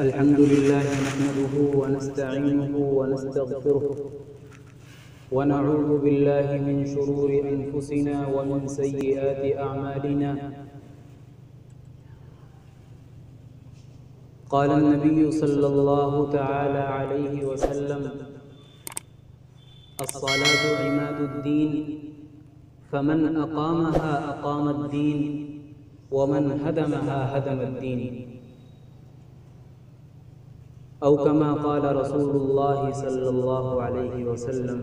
الحمد لله نحمده ونستعينه ونستغفره ونعوذ بالله من شرور أنفسنا ومن سيئات أعمالنا. قال النبي صلى الله تعالى عليه وسلم: الصلاة عماد الدين، فمن أقامها أقام الدين، ومن هدمها هدم الدين، أو كما قال رسول الله صلى الله عليه وسلم.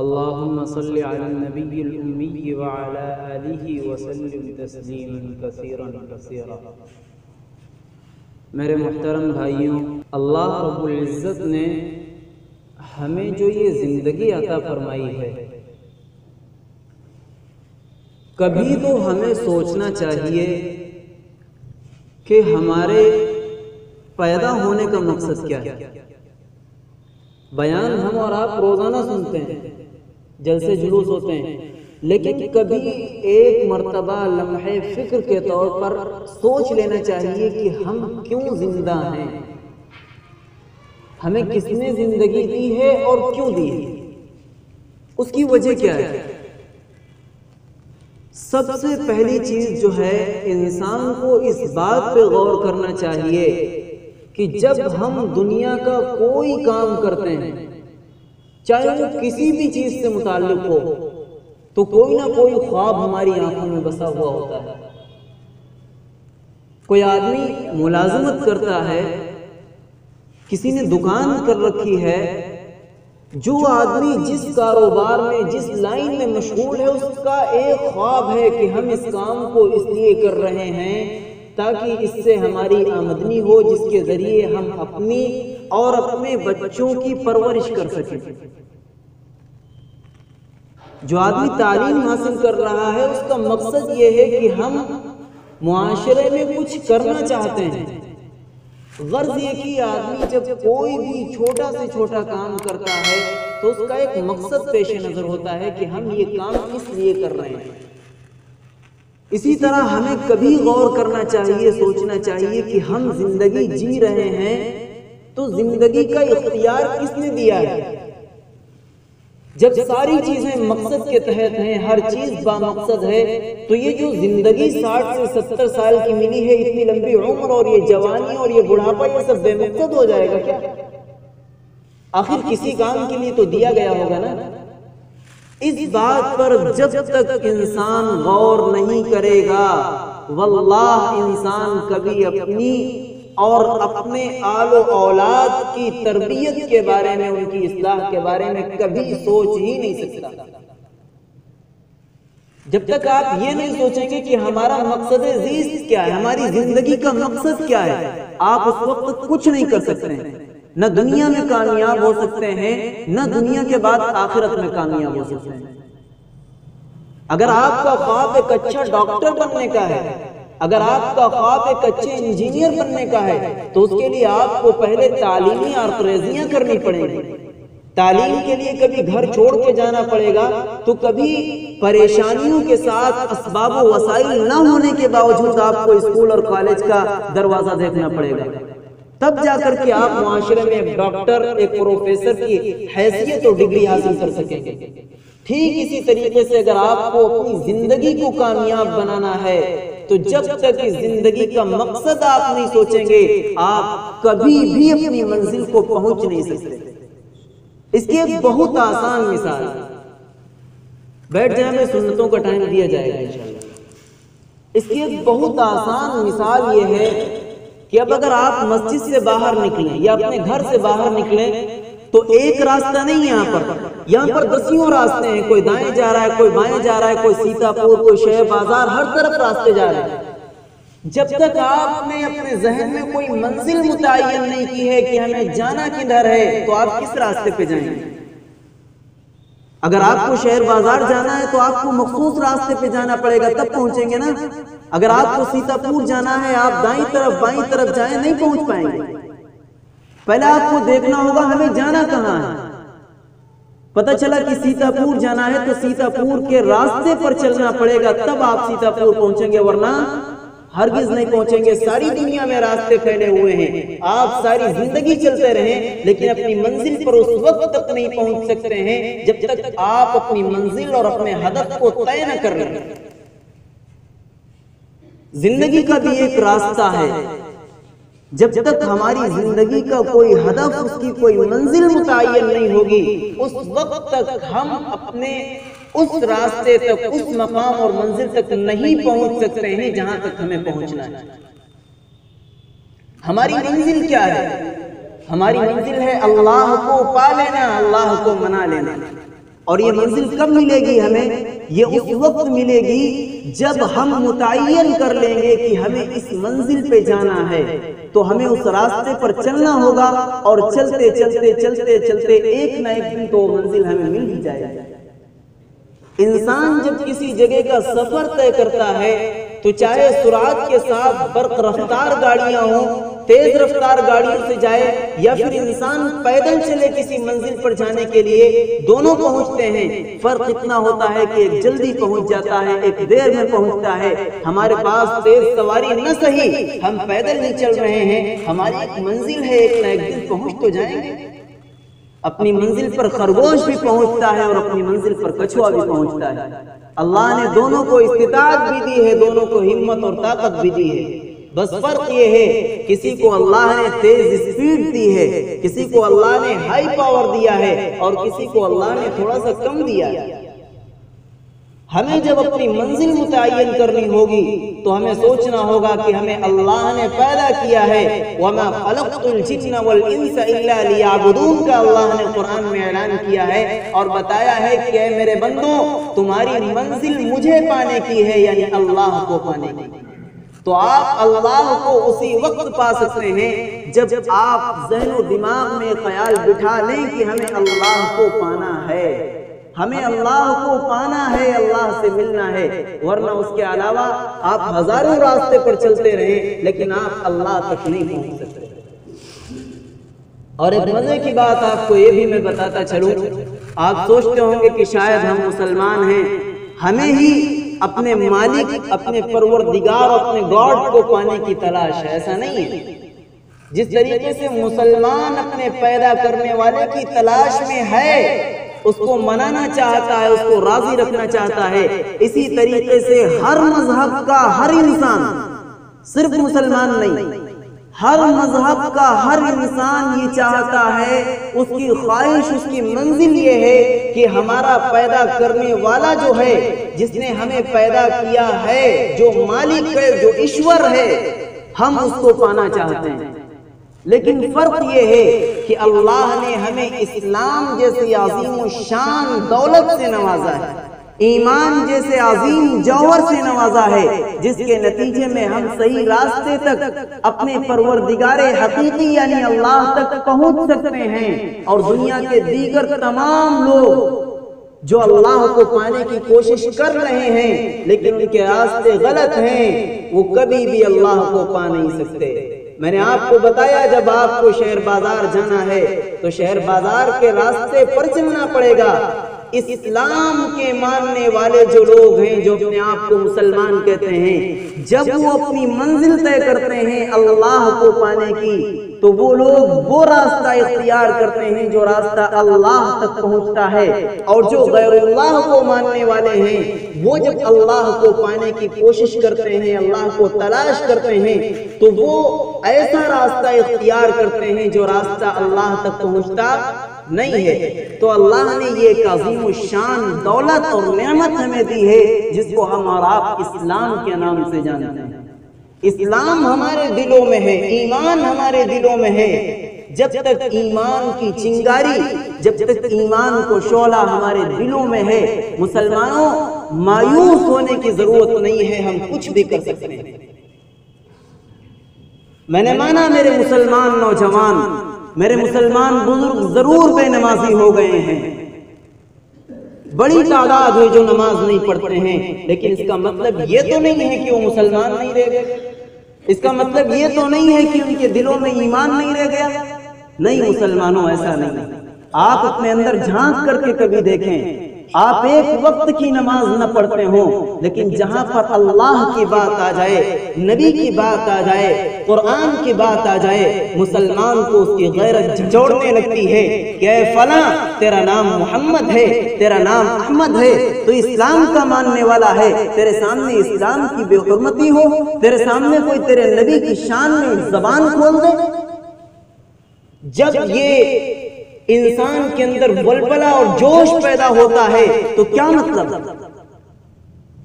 اللهم صل على النبي الأمي وعلى آله وسلم تسليما كثيرا كثيرا. میرے محترم بھائیوں، اللہ رب العزت نے ہمیں جو یہ زندگی عطا فرمائی ہے، کبھی تو ہمیں سوچنا چاہیے کہ ہمارے پیدا ہونے کا مقصد کیا ہے. بیان ہم اور آپ روزانہ سنتے ہیں، جلسے جلوس ہوتے ہیں، لیکن کبھی ایک مرتبہ لمحے فکر کے طور پر سوچ لینا چاہیے کہ ہم کیوں زندہ ہیں، ہمیں کس نے زندگی دی ہے اور کیوں دی ہے، اس کی وجہ کیا ہے. سب سے پہلی چیز جو ہے، انسان کو اس بات پہ غور کرنا چاہیے کہ جب ہم دنیا کا کوئی کام کرتے ہیں، چاہے وہ کسی بھی چیز سے متعلق ہو، تو کوئی نہ کوئی خواب ہماری آنکھوں میں بسا ہوا ہوتا ہے. کوئی آدمی ملازمت کرتا ہے، کسی نے دکان کر رکھی ہے، جو آدمی جس کاروبار میں جس لائن میں مشغول ہے، اس کا ایک خواب ہے کہ ہم اس کام کو اس لیے کر رہے ہیں تاکہ اس سے ہماری آمدنی ہو، جس کے ذریعے ہم اپنی اور اپنے بچوں کی پرورش کر سکیں. جو آدمی تعلیم حاصل کر رہا ہے، اس کا مقصد یہ ہے کہ ہم معاشرے میں کچھ کرنا چاہتے ہیں. غرض یہ کہ آدمی جب کوئی بھی چھوٹا سے چھوٹا کام کرتا ہے تو اس کا ایک مقصد پیش نظر ہوتا ہے کہ ہم یہ کام اس لیے کر رہے ہیں. اسی طرح ہمیں کبھی غور کرنا چاہیے، سوچنا چاہیے کہ ہم زندگی جی رہے ہیں تو زندگی کا اختیار کس نے دیا ہے. جب ساری چیزیں مقصد کے تحت ہیں، ہر چیز بامقصد ہے، تو یہ جو زندگی 60 سے 70 سال کی ملی ہے، اتنی لمبی عمر اور یہ جوانی اور یہ بڑھاپا، یہ سب بے مقصد ہو جائے گا کیا؟ آخر کسی کام کے لیے تو دیا گیا ہوگا نا. اس بات پر جب تک انسان غور نہیں کرے گا، واللہ انسان کبھی اپنی اور اپنے آل و اولاد کی تربیت کے بارے میں، ان کی اصلاح کے بارے میں کبھی سوچ ہی نہیں سکتا. جب تک آپ یہ نہیں سوچیں گے کہ ہمارا مقصد زیست کیا ہے، ہماری زندگی کا مقصد کیا ہے، آپ اس وقت کچھ نہیں کر سکتے ہیں. نہ دنیا میں کامیاب ہو سکتے ہیں، نہ دنیا کے بعد آخرت میں کامیاب ہو سکتے ہیں. اگر آپ کا خواب ایک اچھا ڈاکٹر بننے کا ہے، اگر آپ کا خواب ایک اچھے انجینئر بننے کا ہے، تو اس کے لیے آپ کو پہلے تعلیمی آرزیاں کرنی پڑیں گی. تعلیم کے لیے کبھی گھر چھوڑ کے جانا پڑے گا، تو کبھی پریشانیوں کے ساتھ اسباب و وسائل نہ ہونے کے باوجود آپ کو اسکول اور کالج کا دروازہ دیکھنا پڑے گا. تب جا کر کے آپ معاشرے میں ایک ڈاکٹر، ایک پروفیسر کی حیثیت اور ڈگری حاصل کر سکیں گے. ٹھیک اسی طریقے سے اگر آپ کو اپنی زندگی کو کامیاب بنانا ہے، تو جب تک اس زندگی کا مقصد آپ نہیں سوچیں گے، آپ کبھی بھی اپنی منزل کو پہنچ نہیں سکتے. اس کی ایک بہت آسان مثال، بیٹھ جائیں، میں سنتوں کا ٹائم دیا جائے گا انشاءاللہ. اس کی ایک بہت آسان مثال یہ ہے کہ اب اگر آپ مسجد سے باہر نکلیں یا اپنے گھر سے باہر نکلیں، تو ایک راستہ نہیں ہے یہاں پر دسیوں راستے ہیں. کوئی دائیں جا رہا ہے، کوئی بائیں جا رہا ہے، کوئی سیتا پور، کوئی شہر بازار، ہر طرف راستے جا رہے ہیں. جب تک آپ نے اپنے ذہن میں کوئی منزل متعین نہیں کی ہے کہ ہمیں جانا کدھر ہے، تو آپ کس راستے پہ جائیں گے؟ اگر آپ کو شہر بازار جانا ہے تو آپ کو مخصوص راستے پہ جانا پڑے گا، تب پہنچیں گے نا. اگر آپ کو سیتا پور جانا ہے، آپ دائیں طرف بائیں طرف جائیں، نہیں پہنچ پائیں گے. پہلے آپ کو دیکھنا ہوگا ہمیں جانا کہاں ہے. پتہ چلا کہ سیتا پور جانا ہے تو سیتا پور کے راستے پر چلنا پڑے گا، تب آپ سیتا پور پہنچیں گے، ورنہ ہرگز نہیں پہنچیں گے۔ ساری دنیا میں راستے پھیلے ہوئے ہیں، آپ ساری زندگی چلتے رہیں لیکن اپنی منزل پر اس وقت تک نہیں پہنچ سکتے ہیں جب تک آپ اپنی منزل اور اپنے ہدف کو طے نہ کر لیں۔ زندگی کا بھی ایک راستہ ہے، جب تک ہماری زندگی کا کوئی ہدف، اس کی کوئی منزل متعین نہیں ہوگی، اس وقت تک ہم اپنے اس راستے تک، اس مقام اور منزل تک نہیں پہنچ سکتے ہیں جہاں تک ہمیں پہنچنا ہے۔ ہماری منزل کیا ہے؟ ہماری منزل ہے اللہ کو پا لینا، اللہ کو منا لینا۔ اور یہ منزل کب ملے گی ہمیں؟ یہ اس وقت ملے گی جب ہم متعین کر لیں گے کہ ہمیں اس منزل پہ جانا ہے، تو ہمیں اس راستے پر چلنا ہوگا، اور چلتے چلتے چلتے چلتے ایک نہ ایک دن تو منزل ہمیں مل ہی جائے گا۔ انسان جب کسی جگہ کا سفر طے کرتا ہے تو چاہے سرعت کے ساتھ برق رفتار گاڑیاں ہوں، تیز رفتار گاڑیوں سے جائے، یا پھر انسان پیدل چلے کسی منزل پر جانے کے لیے، دونوں پہنچتے ہیں۔ فرق اتنا ہوتا ہے کہ ایک جلدی پہنچ جاتا ہے، ایک دیر میں پہنچتا ہے۔ ہمارے پاس تیز سواری نہ صحیح، ہم پیدل ہی چل رہے ہیں، ہماری ایک منزل ہے، ایک نہ ایک دن پہنچ تو جائیں گے۔ اپنی منزل پر خرگوش بھی پہنچتا ہے اور اپنی منزل پر کچھوا بھی پہنچتا ہے۔ اللہ نے دونوں کو استطاعت بھی دی ہے، دونوں کو ہمت اور طاقت بھی دی ہے۔ بس فرق یہ ہے، کسی کو اللہ نے تیز سپیڈ دی ہے، کسی کو اللہ نے ہائی پاور دیا ہے، اور کسی کو اللہ نے تھوڑا سا کم دیا ہے۔ ہمیں جب اپنی منزل متعین کرنی ہوگی تو ہمیں سوچنا ہوگا کہ ہمیں اللہ نے پیدا کیا ہے۔ وَمَا خَلَقْتُ الْجِنَّ وَالْإِنسَ إِلَّا لِيَعْبُدُونَ کا اللہ نے قرآن میں اعلان کیا ہے اور بتایا ہے کہ اے میرے بندوں، تمہاری منزل مجھے پانے کی ہے، یعنی اللہ کو پانے کی۔ تو آپ اللہ کو اسی وقت پا سکتے ہیں جب آپ ذہن و دماغ میں خیال بٹھا لیں کہ ہمیں اللہ کو پانا ہے، ہمیں اللہ کو پانا ہے، اللہ سے ملنا ہے۔ ورنہ اس کے علاوہ آپ ہزاروں راستے پر چلتے رہیں لیکن آپ اللہ تک نہیں پہنچ سکتے۔ اور ایک مزے کی بات آپ کو یہ بھی میں بتاتا چلوں، آپ سوچتے ہوں گے کہ شاید ہم مسلمان ہیں، ہمیں ہی اپنے مالک، اپنے پروردگار، اپنے گاڈ کو پانے کی تلاش ہے۔ ایسا نہیں ہے۔ جس طریقے سے مسلمان اپنے پیدا کرنے والے کی تلاش میں ہے، اس کو منانا چاہتا ہے، اس کو راضی رکھنا چاہتا ہے، اسی طریقے سے ہر مذہب کا ہر انسان، صرف مسلمان نہیں، ہر مذہب کا ہر انسان یہ چاہتا ہے، اس کی خواہش، اس کی منزل یہ ہے کہ ہمارا پیدا کرنے والا جو ہے، جس نے ہمیں پیدا کیا ہے، جو مالک ہے، جو ایشور ہے، ہم اس کو پانا چاہتے ہیں۔ لیکن فرق یہ ہے کہ اللہ نے ہمیں اسلام جیسی عظیم و شان دولت سے نوازا ہے، ایمان جیسے عظیم جوہر سے نوازا ہے، جس کے نتیجے میں ہم صحیح راستے تک، اپنے پروردگار حقیقی یعنی اللہ تک پہنچ سکتے ہیں۔ اور دنیا کے دیگر تمام لوگ جو اللہ کو پانے کی کوشش کر رہے ہیں لیکن ان کے راستے غلط ہیں، وہ کبھی بھی اللہ کو پا نہیں سکتے۔ میں نے آپ کو بتایا جب آپ کو شہر بازار جانا ہے تو شہر بازار کے راستے پر چلنا پڑے گا۔ اسلام کے ماننے والے جو لوگ ہیں، جو اپنے آپ کو مسلمان کہتے ہیں، جب وہ اپنی منزل طے کرتے ہیں اللہ کو پانے کی، تو وہ لوگ وہ راستہ اختیار کرتے ہیں جو راستہ اللہ تک پہنچتا ہے۔ اور جو غیر اللہ کو ماننے والے ہیں، وہ جب اللہ کو پانے کی کوشش کرتے ہیں، اللہ کو تلاش کرتے ہیں، تو وہ ایسا راستہ اختیار کرتے ہیں جو راستہ اللہ تک پہنچتا نہیں ہے۔ تو اللہ نے یہ ایک عظیم الشان دولت اور نعمت ہمیں دی ہے جس کو ہم اور آپ اسلام کے نام سے جانتے ہیں۔ اسلام ہمارے دلوں میں ہے، ایمان ہمارے دلوں میں ہے۔ جب تک ایمان کی چنگاری، جب تک ایمان کو شعلہ ہمارے دلوں میں ہے، مسلمانوں مایوس ہونے کی ضرورت نہیں ہے، ہم کچھ بھی کر سکتے ہیں۔ میں نے مانا میرے مسلمان نوجوان، میرے مسلمان بزرگ ضرور بے نمازی ہو گئے ہیں، بڑی تعداد ہے جو نماز نہیں پڑھتے ہیں، لیکن اس کا مطلب یہ تو نہیں ہے کہ وہ مسلمان نہیں رہ گئے، اس کا مطلب یہ تو نہیں ہے کہ ان کے دلوں میں ایمان نہیں رہ گیا۔ نہیں مسلمانوں، ایسا نہیں ہے۔ آپ اپنے اندر جھانک کر کے کبھی دیکھیں، آپ ایک وقت کی نماز نہ پڑھتے ہوں، لیکن جہاں پر اللہ کی بات آ جائے، نبی کی بات آ جائے، قرآن کی بات آ جائے، مسلمان کو اس کی غیرت جھنجھوڑنے لگتی ہے کہ اے فلاں تیرا نام محمد ہے، تیرا نام احمد ہے، تو اسلام کا ماننے والا ہے، تیرے سامنے اسلام کی بے حرمتی ہو، تیرے سامنے کوئی تیرے نبی کی شان میں زبان کھول دے۔ جب یہ انسان کے اندر ولولہ اور جوش پیدا ہوتا ہے تو کیا مطلب؟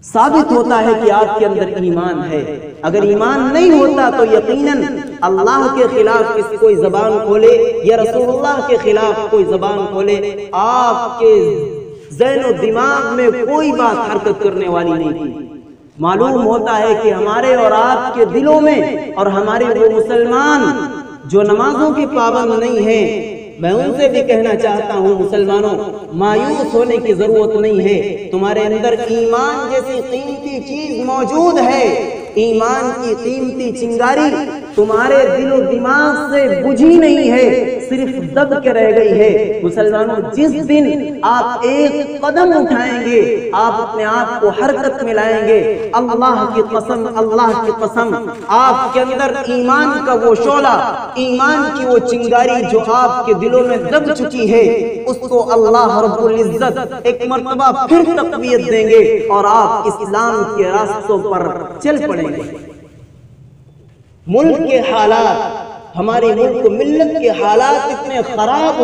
ثابت ہوتا ہے کہ آپ کے اندر ایمان ہے۔ اگر ایمان نہیں ہوتا تو یقیناً اللہ کے خلاف کوئی زبان کھولے یا رسول اللہ کے خلاف کوئی زبان کھولے، آپ کے ذہن و دماغ میں کوئی بات حرکت کرنے والی نہیں تھی۔ معلوم ہوتا ہے کہ ہمارے اور آپ کے دلوں میں اور ہمارے وہ مسلمان جو نمازوں کے پابند نہیں ہیں، میں ان سے بھی کہنا چاہتا ہوں مسلمانوں، مایوس ہونے کی ضرورت نہیں ہے۔ تمہارے اندر ایمان جیسی قیمتی چیز موجود ہے، ایمان کی قیمتی چنگاری تمہارے دل و دماغ سے بجھی نہیں ہے، صرف دب کے رہ گئی ہے۔ مسلمانوں، جس دن آپ ایک قدم اٹھائیں گے، آپ اپنے آپ کو حرکت میں لائیں گے، اللہ کی قسم آپ کے اندر ایمان کا وہ شعلہ، ایمان کی وہ چنگاری جو آپ کے دلوں میں دب چکی ہے، اس کو اللہ رب العزت ایک مرتبہ پھر تقویت دیں گے اور آپ اسلام کے راستوں پر چل پڑیں گے۔ ملک کے حالات، ہماری ملک ملت کے حالات اتنے خراب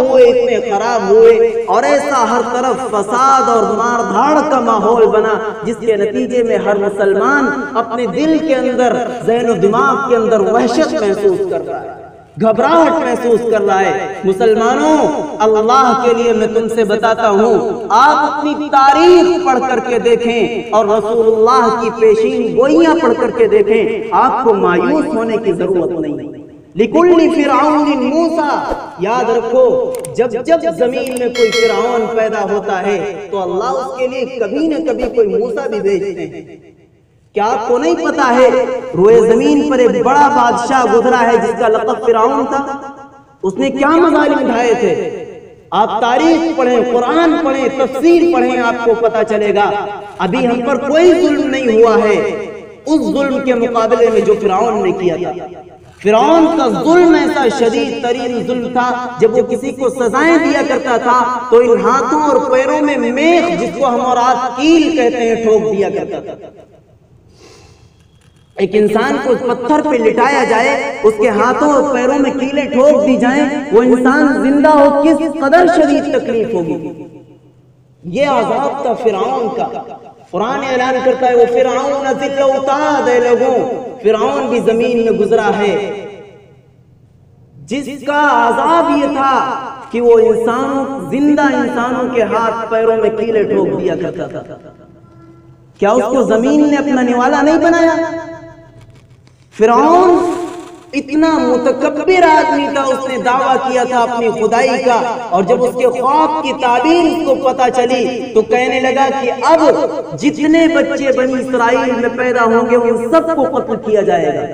ہوئے اور ایسا ہر طرف فساد اور مار دھاڑ کا ماحول بنا، جس کے نتیجے میں ہر مسلمان اپنے دل کے اندر، ذہن و دماغ کے اندر وحشت محسوس کر رہا ہے، گھبراہٹ محسوس کر رہا ہے۔ مسلمانوں، اللہ کے لیے میں تم سے بتاتا ہوں، آپ اپنی تاریخ پڑھ کر کے دیکھیں اور رسول اللہ کی پیشین گوئیاں پڑھ کر کے دیکھیں، آپ کو مایوس ہونے کی ضرورت نہیں۔ لِكُلِّ فِرْعَوْنٍ مُوسَىٰ، یاد رکھو، جب زمین میں کوئی فرعون پیدا ہوتا ہے تو اللہ اس کے لیے کبھی نہ کبھی کوئی موسیٰ بھی بھیجتے ہیں۔ کیا آپ کو نہیں پتا ہے روئے زمین پر ایک بڑا بادشاہ گزرا ہے جس کا لقب فرعون تھا؟ اس نے کیا مظالم ڈھائے تھے؟ آپ تاریخ پڑھیں، قرآن پڑھیں، تفسیر پڑھیں، آپ کو پتا چلے گا۔ ابھی ہم پر کوئی ظلم نہیں ہوا ہے اس ظلم کے مقابلے میں جو فرعون نے کیا تھا۔ فرعون کا ظلم ایسا شدید ترین ظلم تھا، جب وہ کسی کو سزائیں دیا کرتا تھا تو ان ہاتھوں اور پیروں میں میخ، جس کو ہم اور آپ کیل کہتے ہیں، ٹھوک دیا کرتا تھا۔ ایک انسان کو پتھر پہ لٹایا جائے، اس کے ہاتھوں اور پیروں میں کیلیں ٹھوک دی جائیں، وہ انسان زندہ ہو کس قدر شدید تکلیف ہوگی۔ یہ عذاب تھا فرعون کا۔ قرآن اعلان کرتا ہے وہ فرعون ذل اوتاد، اے لوگوں، فرعون بھی زمین میں گزرا ہے، جس کا عذاب یہ تھا کہ وہ زندہ انسانوں کے ہاتھ پیروں میں کیلیں ٹھوک دیا کرتا تھا۔ کیا اس کو زمین نے اپنا نوالا نہیں بنایا؟ فرعون اتنا متکبر آدمی تھا، اس نے دعویٰ کیا تھا اپنی خدائی کا، اور جب اس کے خواب کی تعبیر اس کو پتا چلی تو کہنے لگا کہ اب جتنے بچے بنی اسرائیل میں پیدا ہوں گے ان سب کو قتل کیا جائے گا۔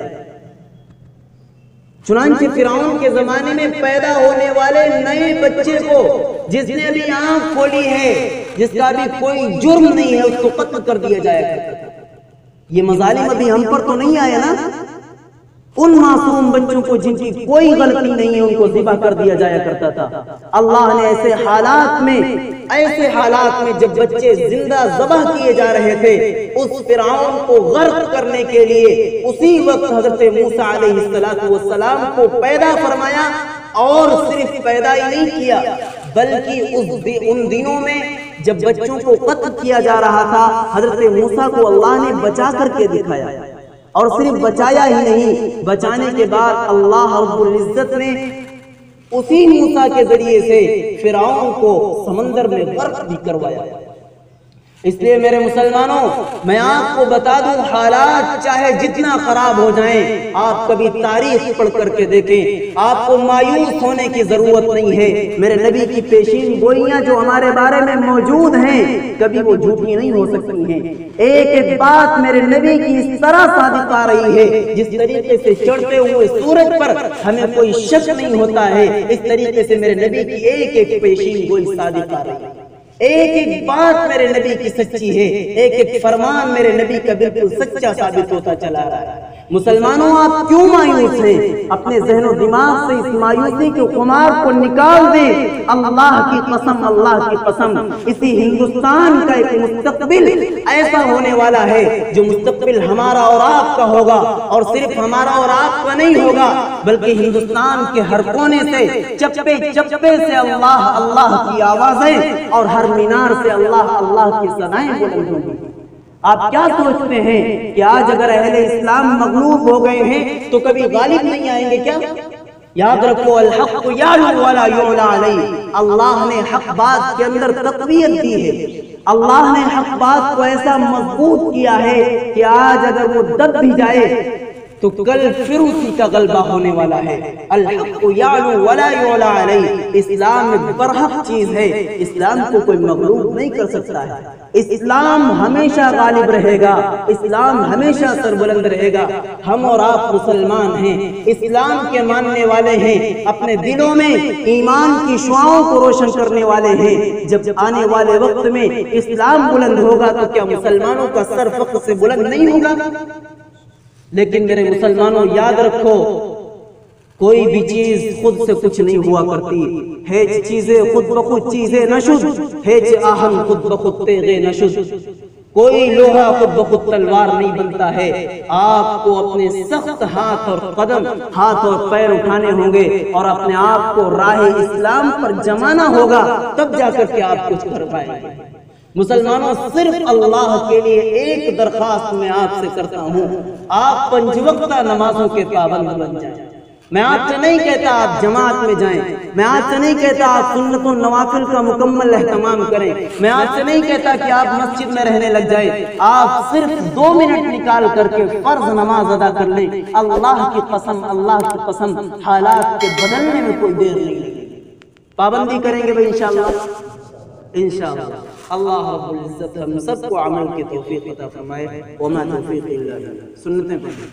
چنانچہ فرعون کے زمانے میں پیدا ہونے والے نئے بچے کو، جس نے ابھی آنکھ کھولی ہے، جس کا بھی کوئی جرم نہیں ہے، اس کو قتل کر دیا جائے گا۔ یہ مظالم ابھی ہم پر تو نہیں آیا نا؟ ان معصوم بچوں کو جن کی کوئی غلطی نہیں ہے ان کو ذبح کر دیا جایا کرتا تھا۔ اللہ نے ایسے حالات میں جب بچے زندہ ذبح کیے جا رہے تھے، اس فرعون کو غرق کرنے کے لیے اسی وقت حضرت موسیٰ علیہ السلام کو پیدا فرمایا، اور صرف پیدا ہی نہیں کیا بلکہ ان دنوں میں جب بچوں کو قتل کیا جا رہا تھا، حضرت موسیٰ کو اللہ نے بچا کر کے دکھایا، اور صرف بچایا ہی نہیں، بچانے کے بعد اللہ رب العزت نے اسی موسیٰ کے ذریعے سے فرعون کو سمندر میں غرق بھی کروایا۔ اس لیے میرے مسلمانوں، میں آپ کو بتا دوں، حالات چاہے جتنا خراب ہو جائیں، آپ کبھی تاریخ پڑھ کر کے دیکھیں، آپ کو مایوس ہونے کی ضرورت نہیں ہے۔ میرے نبی کی پیشین گوئیاں جو ہمارے بارے میں موجود ہیں، کبھی وہ جھوٹی نہیں ہو سکتی ہیں۔ ایک ایک بات میرے نبی کی اس طرح صادق آ رہی ہے، جس طریقے سے چڑھتے ہوئے سورج پر ہمیں کوئی شک نہیں ہوتا ہے، اس طریقے سے میرے نبی کی ایک ایک پیشین گوئی صادق آ رہی ہے۔ ایک ایک بات میرے نبی کی سچی ہے، ایک ایک فرمان میرے نبی کا بالکل سچا ثابت ہوتا چلا رہا ہے۔ مسلمانوں، آپ کیوں مایوس ہیں؟ اپنے ذہن و دماغ سے اس مایوسی کے خمار کو نکال دیں۔ اللہ کی قسم، اللہ کی قسم، اسی ہندوستان کا ایک مستقبل ایسا ہونے والا ہے جو مستقبل ہمارا اور آپ کا ہوگا، اور صرف ہمارا اور آپ کا نہیں ہوگا، بلکہ ہندوستان کے ہر کونے سے، چپے چپے سے اللہ اللہ کی آوازیں، اور ہر مینار سے اللہ اللہ کی ثنائیں بلند ہوں گی۔ آپ کیا سوچتے ہیں کہ آج اگر اہل اسلام مغلوب ہو گئے ہیں تو کبھی غالب نہیں آئیں گے کیا؟ یاد رکھو، الحق یعلو ولا یعلی علیہ، اللہ نے حق بات کے اندر تقویت دی ہے، اللہ نے حق بات کو ایسا مضبوط کیا ہے کہ آج اگر وہ دب بھی جائے تو کل پھر اسی کا غلبہ ہونے والا ہے۔ الحق یعلو ولا یعلی علیہ، اسلام ایک برحق چیز ہے، اسلام کو کوئی مغلوب نہیں کر سکتا ہے۔ اسلام ہمیشہ غالب رہے گا، اسلام ہمیشہ سربلند رہے گا۔ ہم اور آپ مسلمان ہیں، اسلام کے ماننے والے ہیں، اپنے دلوں میں ایمان کی شعاعوں کو روشن کرنے والے ہیں۔ جب آنے والے وقت میں اسلام بلند ہوگا تو کیا مسلمانوں کا سر فخر سے بلند نہیں ہوگا؟ لیکن میرے مسلمانوں، یاد رکھو، کوئی بھی چیز خود سے کچھ نہیں ہوا کرتی۔ ہیچ چیزیں خود بخود چیزیں نشد، ہیچ آہن خود بخود تیغے نشد۔ کوئی لوہا خود بخود تلوار نہیں بنتا ہے۔ آپ کو اپنے سخت ہاتھ اور قدم، ہاتھ اور پیر اٹھانے ہوں گے اور اپنے آپ کو راہ اسلام پر جمانا ہوگا، تب جا کر کے آپ کچھ کر پائیں گے۔ مسلمانوں، صرف اللہ کے لیے ایک درخواست میں آپ سے کرتا ہوں، آپ 5 وقتہ نمازوں کے پابند بن جائیں۔ میں آپ سے نہیں کہتا آپ جماعت میں جائیں، میں آپ سے نہیں کہتا آپ سنت و نوافل کا مکمل اہتمام کریں، میں آپ سے نہیں کہتا کہ آپ مسجد میں رہنے لگ جائیں۔ آپ صرف 2 منٹ نکال کر کے فرض نماز ادا کر لیں۔ اللہ کی قسم، اللہ کی قسم، حالات کے بدلنے میں کوئی دیر نہیں لگے گی۔ پابندی کریں گے بھائی انشاءاللہ، انشاءاللہ۔ اللہ رب العزت ہم سب کو عمل کی توفیق عطا فرمائے۔ وما توفیق الا باللہ۔ سنتیں پڑھیں۔